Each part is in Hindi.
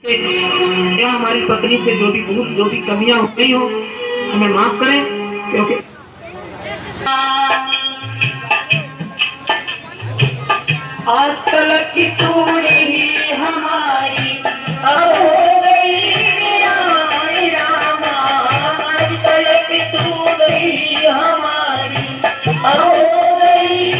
या हमारी पत्नी से जो भी भूल जो भी कमियां हो गई हो हमें माफ करें, क्योंकि आज तलक की पूरी हमारी अब हो गई रामा, आज तलक की पूरी हमारी अब हो गई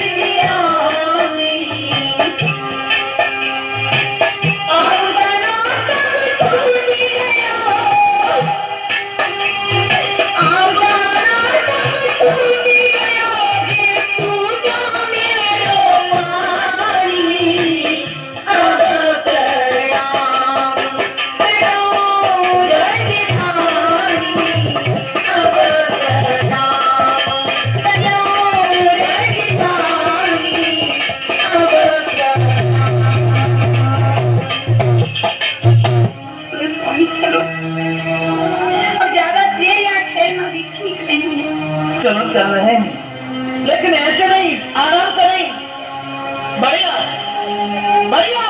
चल रहे हैं, लेकिन ऐसे नहीं, आराम से नहीं। बढ़िया बढ़िया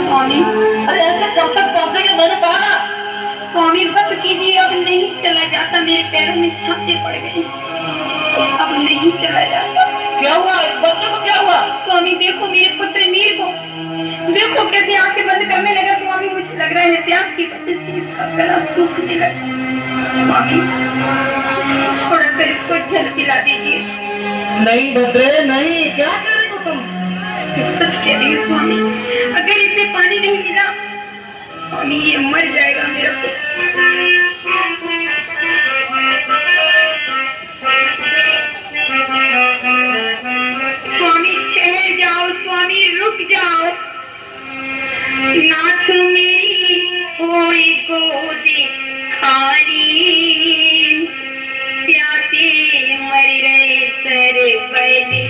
स्वामी, अरे ऐसे कब तक पहुंचेंगे? मैंने कहा ना स्वामी बस कीजिए, अब नहीं चला जाता, मेरे पैरों में छापे पड़ गए, अब नहीं चला जाता। क्या हुआ बच्चों को, क्या हुआ? स्वामी देखो मेरे पुत्र मीर को देखो कैसे आंखें बंद करने लगा। स्वामी मुझे लग रहा है प्यास की वजह से इसका गला सूखने लगा। स्वामी थोड़ा सा इसको जल पिला दीजिए। नहीं भद्रे नहीं, क्या कर रहे हो तुम? सच कह रही हो स्वामी, अगर इसे पानी नहीं मिला स्वामी ये मर जाएगा मेरा स्वामी ठहर जाओ, स्वामी रुक जाओ, नाथ मेरी कोई गोदी खाली, प्यासे मर रहे सर बली।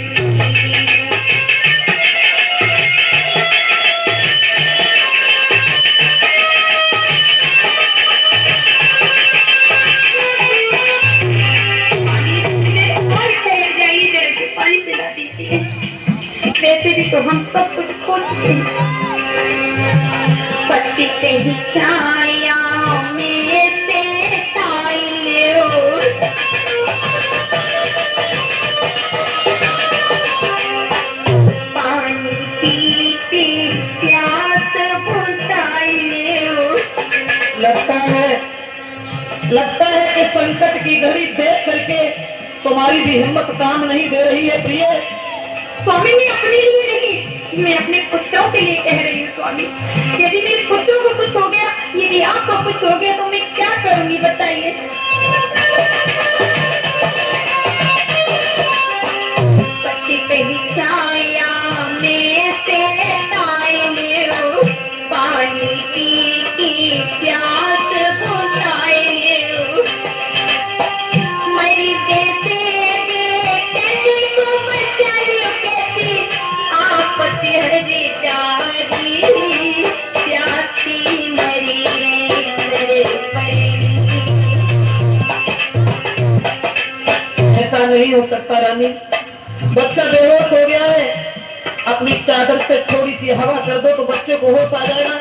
पानी पिला दीजिए, वैसे भी तो हम सब कुछ खो चुके हैं। पति से ही छाया में से ताइयो, पानी पीते प्यास बुझाइयो। लगता है कि संकट की घड़ी देख करके तुम्हारी भी हिम्मत काम नहीं दे रही है प्रिय। स्वामी मैं अपने लिए नहीं, मैं अपने पुत्रों के लिए कह रही हूँ स्वामी। यदि मेरे पुत्रों को कुछ हो गया, यदि आपको कुछ हो गया तो मैं क्या करूंगी बताइए। पति पे ही छाया में से ताइयो, पानी पी की प्यास बुझाइयो, मरी देते बेटे को बचाइयो, कैसी आपत्ति हर बेचारी, प्यासी मरी रे ऐसा नहीं हो सकता रानी, बच्चा बेहोश हो गया है, अपनी चादर से थोड़ी सी हवा कर दो तो बच्चे को होश आ जाएगा।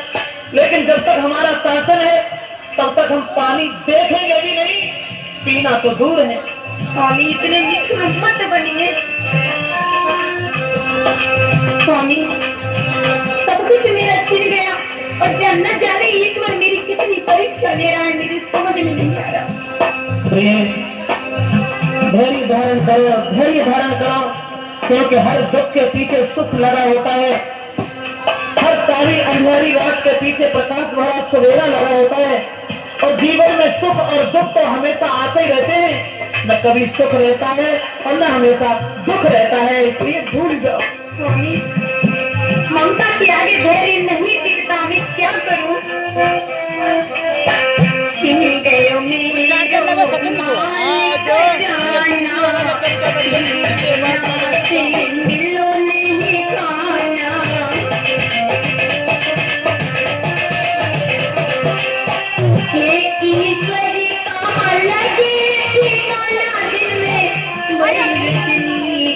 लेकिन जब तक हमारा शासन है तब तक हम पानी देखेंगे भी नहीं, पीना तो दूर है। स्वामी इतने मत बनिए स्वामी, सब कुछ मेरा छिड़ गया और जन्नत जाने ईश्वर मेरी कितनी परीक्षा ले रहा है, मेरी समझ में नहीं आ रहा। धैर्य धारण करो, क्योंकि हर दुख के पीछे सुख लगा होता है, हर सारी अंधेरी रात के पीछे प्रकाश भरा सवेरा लगा होता है, और जीवन में सुख और दुख तो हमेशा आते ही रहते हैं, न कभी सुख रहता है और न हमेशा दुख रहता है, इसलिए भूल जाओ। स्वामी ममता के आगे धैर्य नहीं टिकता, मैं क्या करूं? मिलो नहीं खाना, ईश्वरी का लगे ठिकाना दिल में,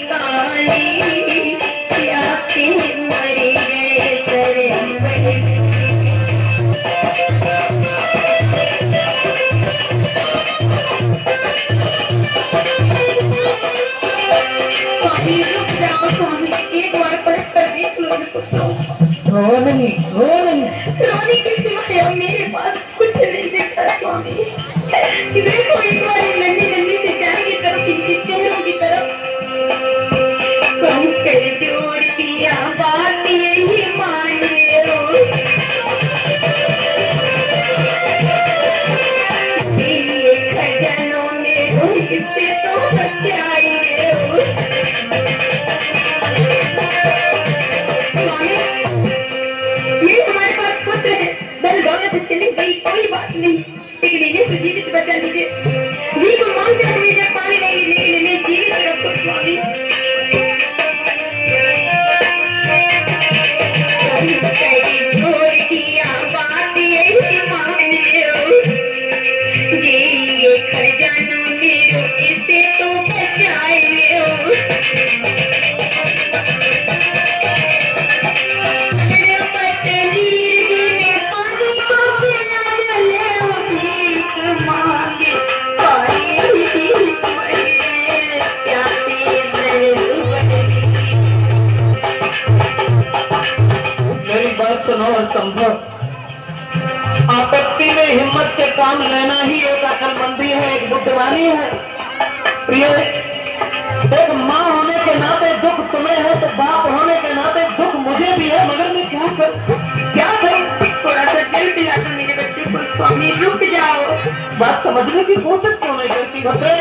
काली प्यासे मरे गए सरे रो नहीं रोने के सिवाय मेरे पास कुछ नहीं दिखता स्वामी। देखो एक बार नन्ही नन्ही सिंचाई की तरफ, इनके चेहरों की तरफ कहूँ जोर दिया बात यही मान लो, ये खजानों में हो इससे तो बचाएंगे स्वामी। ये तुम्हारे पास पुत्र है, धन दौलत से चली गई कोई बात नहीं, लेकिन इन्हें तो जीवित बचा लीजिए। जी को मांग कर तुम्हें जब पानी नहीं मिलने के लिए जीवित रखो स्वामी। जोर किया बात यही मान लो, ये खजानों में हो इसे तो बचाए लो। मेरी बात सुनो और समझो, आपत्ति में हिम्मत से काम लेना ही एक अकलमंदी है, एक बुद्धिमानी है। प्रिय, एक माँ होने के नाते दुख तुम्हें है तो बाप होने के नाते दुख मुझे भी है, मगर मैं क्या करूं? थोड़ा सा जल पिलाकर मेरे बच्चे को स्वामी, रुक जाओ। बात समझने की कोशिश क्यों नहीं करती भद्रे?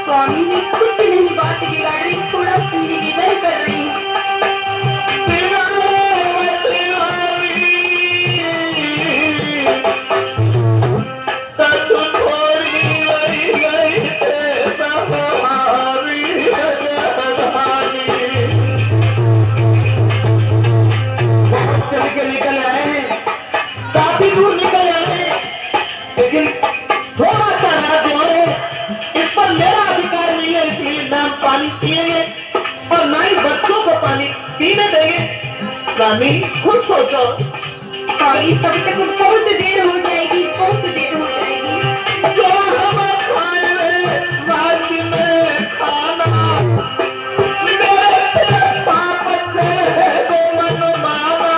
स्वामी ने कुछ नहीं बात बिगाड़ रही, थोड़ा सा निवेदन कर रही हूँ। निकल आए हैं, काफी दूर निकल आए हैं, लेकिन थोड़ा सा रात जो है इस पर मेरा अधिकार नहीं है, इसलिए ना पानी पिएंगे और ना ही बच्चों को पानी पीने देंगे। स्वामी खुद सोचो, और इस तब तक बहुत देर हो जाएगी, बहुत देर हो जाएगी। जो हम खाए रात में खाना मेरे पाप से दो मन माना,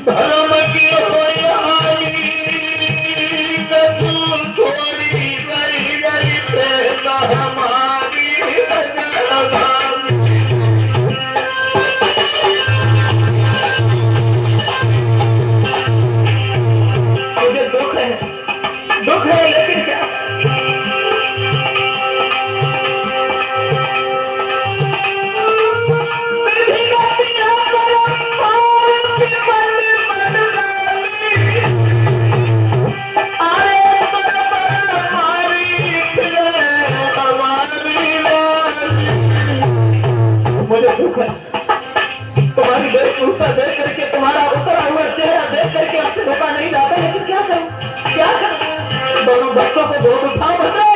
धर्म की होई हानि कसूर छोड़ी गई गई से हमारी मुझे दुख है लेकिन क्या मुझे दुख है, तुम्हारी वेशभूषा देख करके, तुम्हारा उतरा हुआ चेहरा देख करके आपसे धोखा नहीं जाता, लेकिन क्या करूं? दोनों बच्चों को गोद उठाओ बच्चे।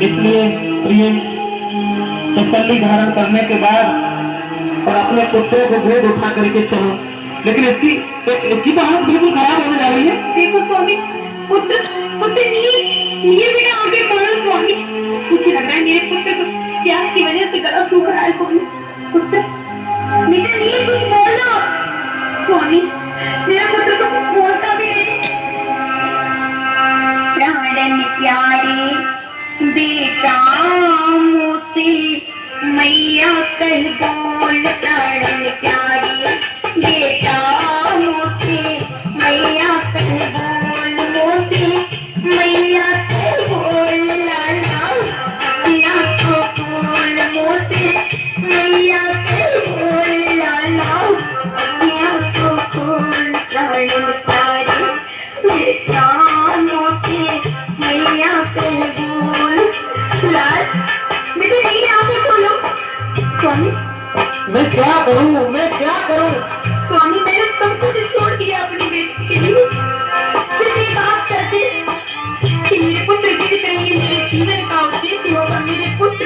इसलिए प्रिय तसल्ली धारण करने के बाद और अपने कुत्तों को गोद उठा करके चलो, लेकिन इसकी तो हालत बिल्कुल खराब होने जा रही है। देखो स्वामी, पुत्र पुत्र ये बिना आगे बढ़ो स्वामी। मुझे लग रहा है मेरे पुत्र को प्यास की वजह से गला सूख रहा है स्वामी। पुत्र मुझे नहीं कुछ बोलो स्वामी, मेरा पुत्र तो कुछ बोलता भी नहीं। प्राणन प्यारे बेटा मोती मैया कल बोल, प्राणन प्यारे बेटा मोती मैया कल बोल, मोती मैया कल बोल, लाला मैया को बोल, मोती मैया कल बोल, लाला मैया को बोल, प्राणन प्यारे बेटा मोती मैया कल बोल। लाल बेटा नहीं आंखें खोलो। स्वामी मैं क्या करूं, मैं क्या करूं? स्वामी मैंने सब कुछ छोड़ दिया अपनी बेटी के लिए। सिर्फ ये बात करते कि मेरे पुत्र की तरह ये मेरे जीवन का उद्देश्य होगा, मेरे पुत्र।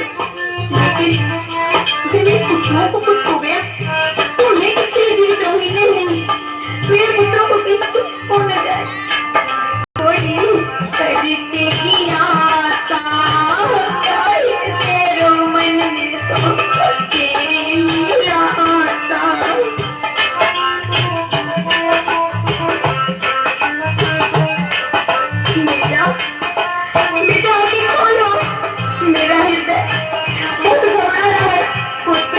लेकिन मेरे पुत्रों को कुछ हो गया तो मैं किसके लिए जीवित रहूंगी? नहीं, मेरे पुत्रों को कहीं कुछ हो न जाए। कोई करते ही आता तेरे मन में तो तेरे मेरा आता। बेटा आगे खोलो, मेरा हृदय बहुत घबरा रहा है। पुत्र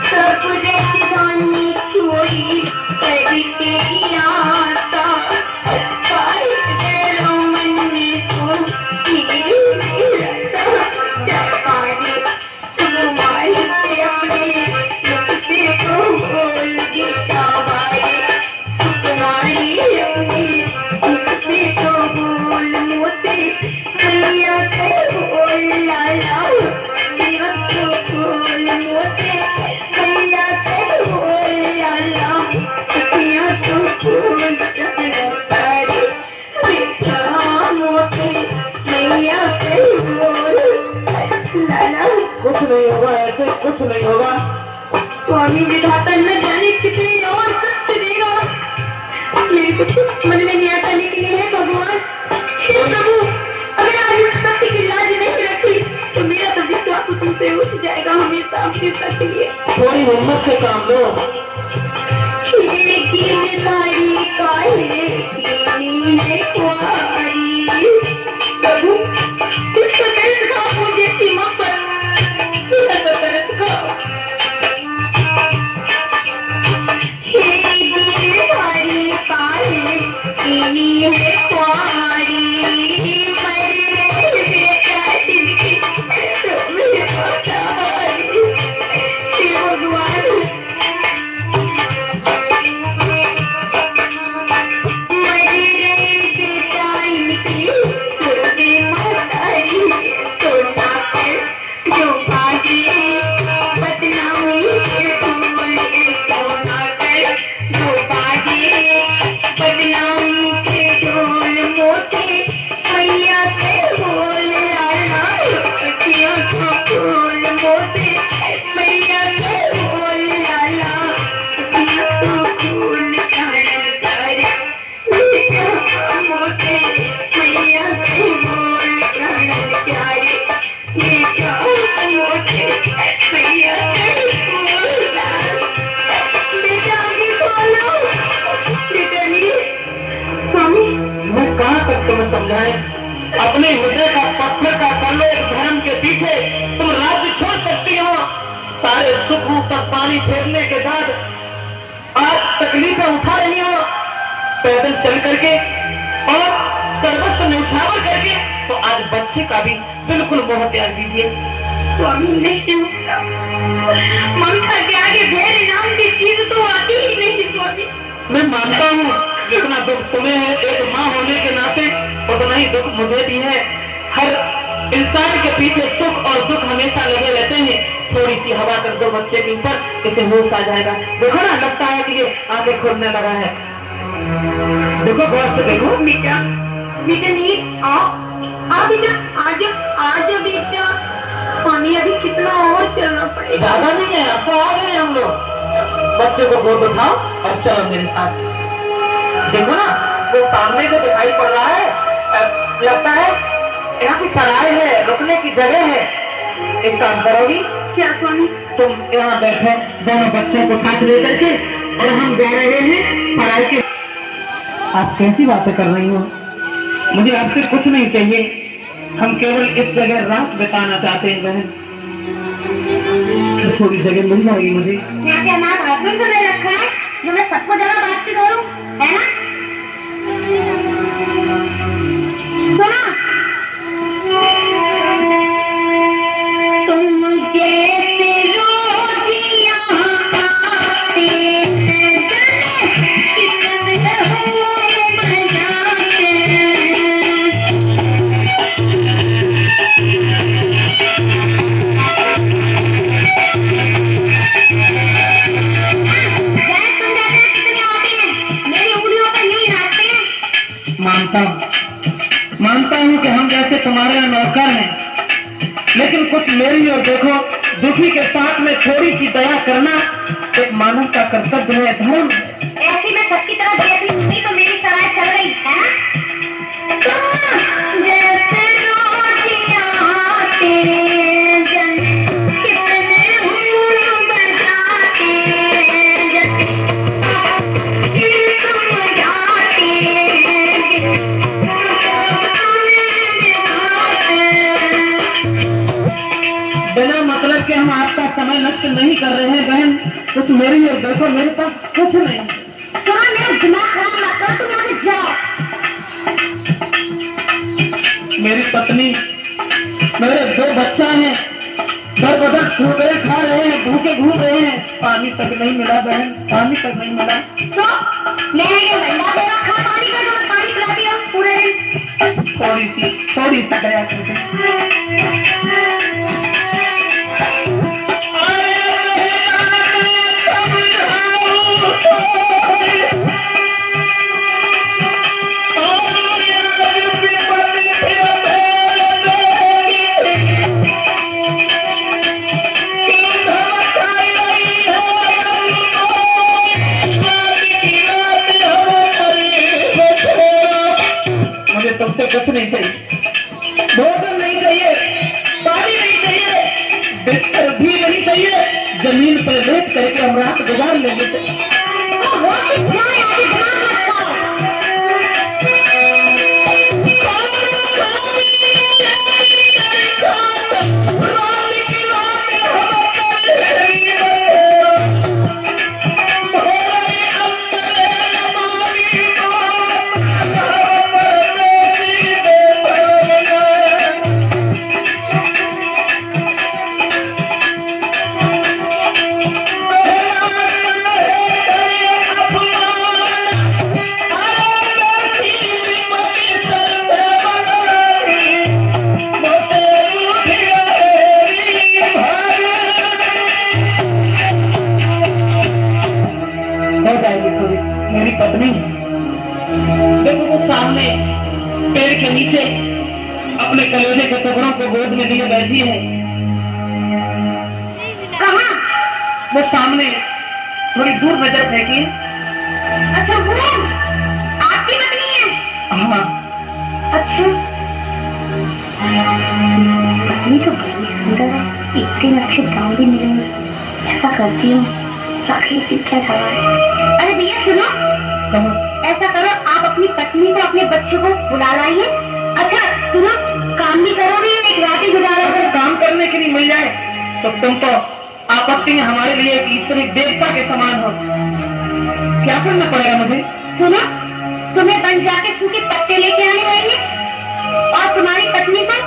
सब कुछ जानी कोई करके ही आता, तेरे मन में तो तेरे मेरा चपारे तुम्हारे से अपने मुझसे को बोल गीता बारे, तुम्हारी अपने मुझसे को बोल, मोते मैया से बोल, लाला मेरा को बोल, मोते मैया से बोल, लाला मैया को बोल, सारे बेटा मोते मैया से बोल, लाला कुछ नहीं होगा, ऐसे कुछ नहीं होगा। स्वामी विधाता न जाने कितने और कष्ट देगा, मेरे कुछ समझ में नहीं आता। लेकिन हे भगवान, हे प्रभु, अगर आज इस सत्य की लाज नहीं रखी तो मेरा तो विश्वास तुमसे उठ जाएगा हमेशा हमेशा के लिए। थोड़ी हिम्मत से काम लो। लेकिन सारी काहे कीनी है कुआरी, प्रभु इसका दर्द का मुझे सीमा पर दर्द का। सारी काहे कीनी है कुआरी, मरे बेटा जिनकी तुम्हें पता भगवान। समझाए अपने हृदय का पत्थर का कर लो, धर्म के पीछे तुम राज्य छोड़ सकती हो। सारे सुख पर पानी फेरने के बाद आज तकलीफें उठा रही हो, पैदल चल करके और सर्वस्व न्यौछावर करके, तो आज बच्चे का भी बिल्कुल मोह त्याग दीजिए। स्वामी नहीं, ममता के आगे धैर्य नाम की चीज तो आती ही नहीं। स्वामी मैं मानता हूँ जितना दुख तुम्हें है एक माँ होने के नाते, उतना ही दुख मुझे भी है। हर इंसान के पीछे सुख और दुख हमेशा लगे रहते हैं। थोड़ी सी हवा कर दो बच्चे के ऊपर, इसे होश आ जाएगा। देखो ना, लगता है कि ये आंखें खोलने लगा है। देखो गौर से देखो। बेटा बेटा नहीं, आओ आओ बेटा, आज आज बेटा स्वामी अभी कितना और चलना पड़ेगा। ज्यादा नहीं है, अब तो आ गए हम लोग। बच्चे को गोद उठाओ और चलो मेरे साथ। देखो ना वो सामने को दिखाई पड़ रहा है, लगता है यहाँ की सराय है, रुकने की जगह है। एक काम करोगी क्या स्वामी? तुम यहाँ बैठो, दोनों बच्चों को साथ लेकर के, और हम जा रहे हैं सराय के। आप कैसी बातें कर रही हो? मुझे आपसे कुछ नहीं चाहिए, हम केवल इस जगह रात बिताना चाहते हैं बहन। थोड़ी जगह मिल जाएगी मुझे? यहाँ के अनाथ आश्रम तो नहीं रखा है जो मैं सबको जगह बातचीत करूँ, है ना? सुना, तुम जैसे रोज यहाँ आते हैं, कितने हो मजाते मानता हूँ कि हम जैसे तुम्हारे नौकर हैं, लेकिन कुछ मेरी और देखो, दुखी के साथ में थोड़ी सी दया करना एक मानव का कर्तव्य है, धर्म। ऐसी में सबकी तरह देखी नहीं तो मेरी सराय चल रही है ना? जैसे रोज यहाँ तेरे जन कितने हम बजाते जैसे तुम जाते बिना मतलब के हम आपका समय नष्ट नहीं कर रहे हैं बहन। कुछ मेरी और देखो, मेरे पास कुछ नहीं। थोड़ा मेरा दिमाग खराब ना कर, तुम यहाँ से जाओ। मेरी पत्नी, मेरे 2 बच्चा हैं, दर बदर ठोकरे खा रहे हैं, भूखे घूम रहे हैं, पानी तक नहीं मिला बहन, पानी तक नहीं मिला। तो मैंने ये डंडा दे रखा पानी का, जो पानी पिलाती हूँ पूरे दिन। थोड़ी सी दया करके। तुमसे कुछ नहीं चाहिए, भोजन नहीं चाहिए, पानी नहीं चाहिए, बिस्तर भी नहीं चाहिए, जमीन पर लेट करके हम रात गुजार लेंगे। मेरी पत्नी देखो वो सामने पेड़ के नीचे अपने कलेजे के टुकड़ों को गोद में लिए बैठी है। कहाँ? वो सामने थोड़ी दूर नजर फेंकी। अच्छा वो आपकी पत्नी है? हाँ। अच्छा पत्नी तो बड़ी सुंदर है, इतने अच्छे गाँव भी मिलेंगे। ऐसा करती हूँ, साखी सीखा सवाल। अरे भैया सुनो, ऐसा करो आप अपनी पत्नी को अपने बच्चे को बुला लाइए। अच्छा सुनो, काम भी करोगे, एक रात ही गुजारो। अगर काम करने के लिए मिल जाए तो तुम तो आपत्ति में हमारे लिए एक ईश्वरी देवता के समान हो। क्या करना पड़ेगा मुझे? सुनो, तुम्हें बन जाके सूखे पत्ते लेके आने होंगे, और तुम्हारी पत्नी को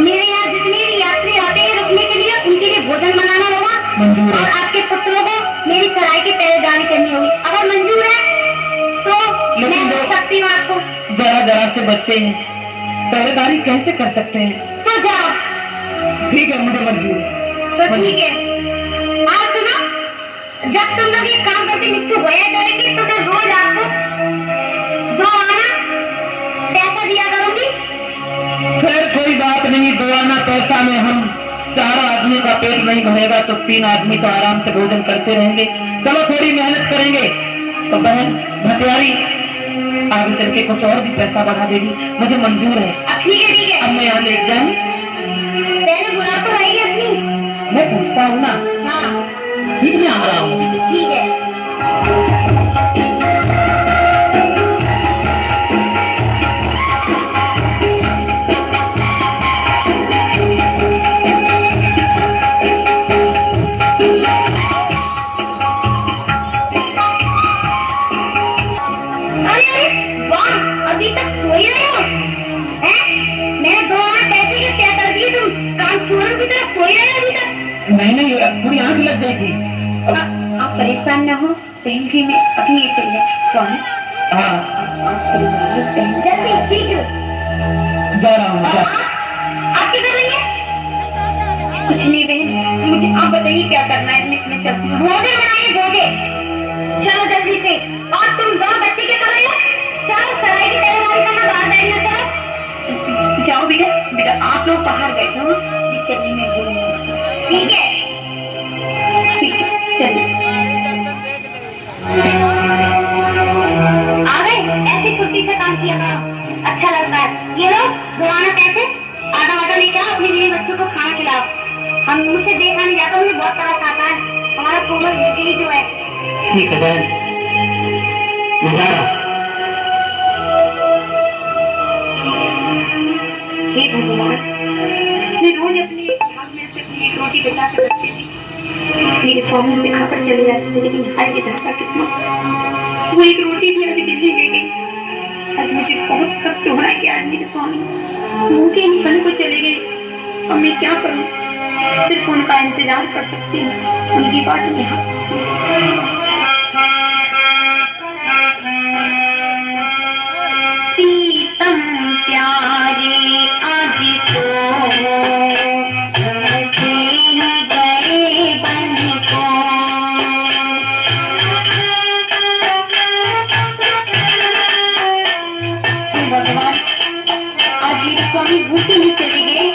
मेरे यहाँ जितने भी यात्री आते हैं रुकने के लिए उनके लिए भोजन बनाना होगा, और आपके पुत्रों को मेरी सराय की पहरेदारी करनी होगी। अगर मंजूर है तो मैं दे सकती हूँ आपको। जरा से बच्चे हैं, पहरेदारी कैसे कर सकते हैं? तो जाओ। ठीक है, मुझे मंजूर है। तो ठीक है। और सुनो, जब तुम लोग ये काम करके निश्चित होया करेंगे तो मैं रोज आपको 2 आना पैसा दिया करूंगी। फिर कोई बात नहीं, 2 आना पैसा अवस्था में हम 4 आदमी का पेट नहीं भरेगा तो 3 आदमी तो आराम से भोजन करते रहेंगे। चलो थोड़ी मेहनत करेंगे। तो बहन भटियारी आगे चल के कुछ और भी पैसा बढ़ा देगी, मुझे मंजूर है। ठीक है ठीक है। अब मैं यहाँ लेट जाऊँ, पहले बुला तो आइए अपनी। मैं पूछता हूँ ना। हाँ ठीक, मैं आ रहा हूँ। ठीक है। अभी तक सोई रहे हो? मैंने 2 आना पैसे के क्या कर दिए, तुम कानपुर की तरफ सोई रहे हो अभी तक? नहीं पूरी आंख लग जाएगी। आप परेशान न हो, बहन जी मैं अभी ये चल जाए। कौन? हाँ जल्दी ठीक है, जा रहा हूँ। आप क्या कर रही हैं? कुछ नहीं बहन, मुझे आप बताइए क्या करना है। मैं चलती हूँ। भोगे बनाइए भोगे, चलो जल्दी से। और तुम 2 बच्चे क्या कर रहे हो? चलो सराय की तैयारी करना, बाहर बैठना। चलो जाओ बेटा, बेटा आप लोग बाहर बैठो, चलिए मैं बोलूँगी। ठीक है चलिए। आ गए? ऐसे छुट्टी से काम किया करो, अच्छा लगता है। ये लो 2 आना पैसे, आधा लेकर आओ, अपने लिए बच्चों को खाना खिलाओ। हम मुझसे देखा नहीं जाता, मुझे बहुत तरह खाता है हमारा कोमल बेटी जो है। ठीक है बहन, मैं जा रहा हूँ। हे भगवान, मैं रोज अपनी भाग में से अपनी एक रोटी बचा कर रखती थी। मेरे स्वामी से खाकर चले जाते थे, लेकिन हाय विधाता किस्मत, वो एक रोटी भी अभी नहीं ले गई। आज मुझे बहुत कष्ट हो रहा है कि आज मेरे स्वामी भूखे निकल को चले गए। अब मैं क्या करूं? सिर्फ उनका इंतजार कर सकती हूँ, उनकी बात में हाथ। प्रीतम प्यारे आज तो गए बन को। भगवान, आज मेरे स्वामी भूखे नहीं चले गए।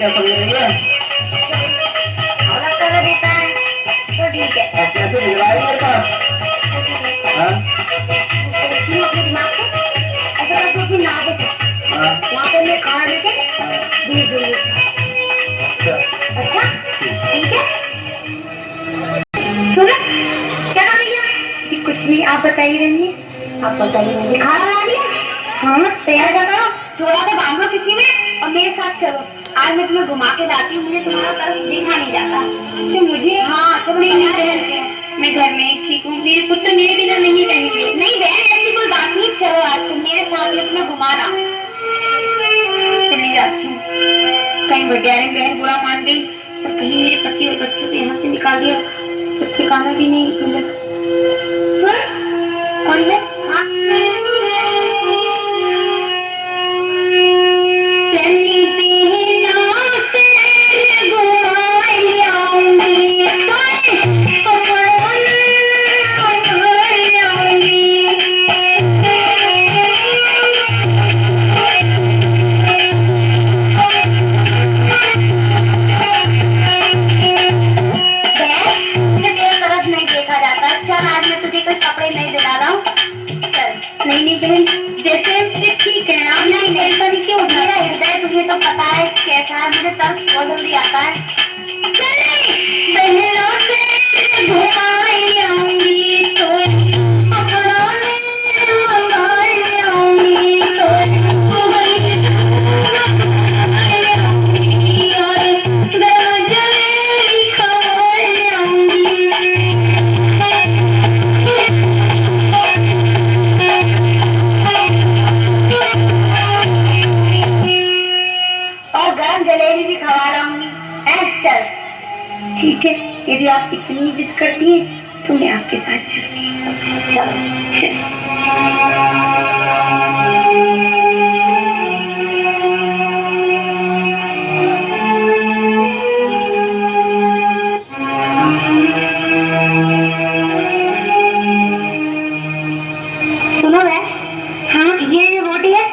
क्या समझ रही है? और कर देता है तो ठीक है। आप कैसे भिजवाए मेरे पास? हाँ? अपने दिमाग को ऐसा करके फिर ना देते वहाँ पे मैं खाना देते भेज दूँगी। अच्छा ठीक है। सुनो क्या कर रही है? कुछ नहीं, आप बताइए रही, आप बताइए। खाना बना दिया? हाँ तैयार कर करो, थोड़ा सा बांध लो किसी में और मेरे साथ चलो। आज मैं तुम्हें घुमा के लाती हूँ, मुझे तुम्हारा तरफ देखा नहीं जाता। तो मुझे हाँ चलो नहीं बहन, मैं घर में ही ठीक हूँ। मेरे पुत्र मेरे बिना नहीं रहेंगे। नहीं बहन ऐसी कोई बात नहीं, चलो आज तुम मेरे साथ में तुम्हें घुमाना। चली जाती हूँ, कहीं बजारे बहन बुरा मान गई और कहीं मेरे पति और बच्चों को यहाँ से निकाल दिया तो ठिकाना भी नहीं मिला। कौन है? हाँ नहीं बहन जैसे ठीक है। आप नहीं ऐसा नहीं क्यों, मेरा हृदय तुम्हें तो पता है कैसा है, मुझे तरस बहुत जल्दी आता है। बहनों से घुमाई आऊंगी तो अपनों ने मंगाई आऊंगी तो जलेबी भी खवा लाऊंगी। चल ठीक है, यदि आप इतनी जिद करती हैं तो मैं आपके साथ चलूंगी। सुनो है, हाँ ये रोटी है,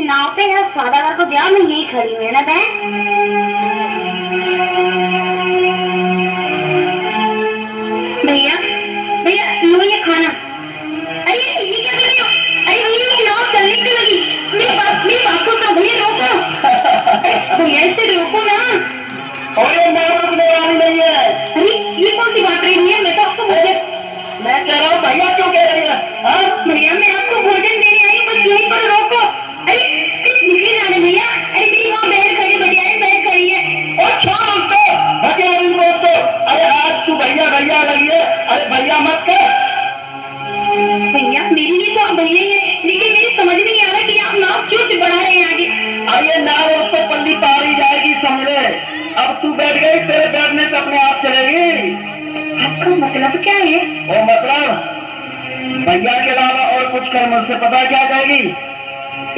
नाव पे है सौदागर को दिया, मैं यही खड़ी हूँ ना बहन। भैया भैया लो ये खाना। अरे ये क्या कर रही हो? अरे भैया ये नाव चलने पे लगी, मेरी बात को भैया रोको। भैया इसे रोको ना। अरे नाव रुकने वाली नहीं है। अरे ये कौन सी बात रही है? मैं तो आपको मैं कह रहा हूँ भैया क्यों कह रही है? भैया मैं आपको भोजन देने आई हूँ, बस यहीं पर रोको। अरे निकले जाने भैया। अरे मेरी वहाँ बहन खड़ी, बजारे बहन खड़ी है। और क्या उसको हथियारी दोस्तों? अरे आज तू भैया भैया लगी है, अरे भैया मत कर। भैया मेरी लिए तो आप भैया ही है, लेकिन मेरी समझ नहीं आ रहा कि आप नाव क्यों से बढ़ा रहे हैं आगे। अरे नाव उसको पल्ली पार ही जाएगी समझे। अब तू बैठ गई, तेरे बैठने से अपने आप चलेगी। आपका मतलब क्या है? वो मतलब भैया के अलावा और कुछ कर मुझसे पता क्या कहेगी?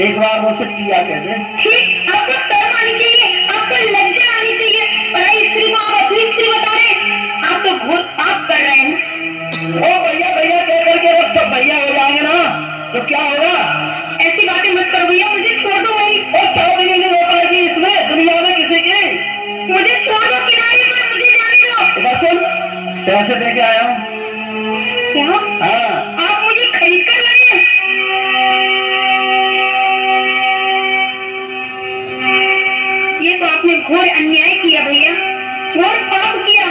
एक बार मुझसे किया कहते। ठीक, आपको शर्म आनी चाहिए, आपको लज्जा आनी चाहिए। पराई स्त्री को आप अपनी स्त्री बता रहे हैं, आप तो घोर पाप कर रहे हैं। ओ भैया भैया कह करके वो सब भैया हो जाएंगे ना तो क्या होगा? ऐसी बातें मत करो भैया, मुझे छोड़ दो भाई। और छोड़ भी नहीं हो पाएगी इसमें दुनिया में किसी की। मुझे छोड़ दो किनारे पर, मुझे जाने दो। सुन पैसे दे के आया हूँ। क्या? हाँ आप मुझे खरीद कर लाए हैं? ये तो आपने घोर अन्याय किया भैया, घोर पाप किया।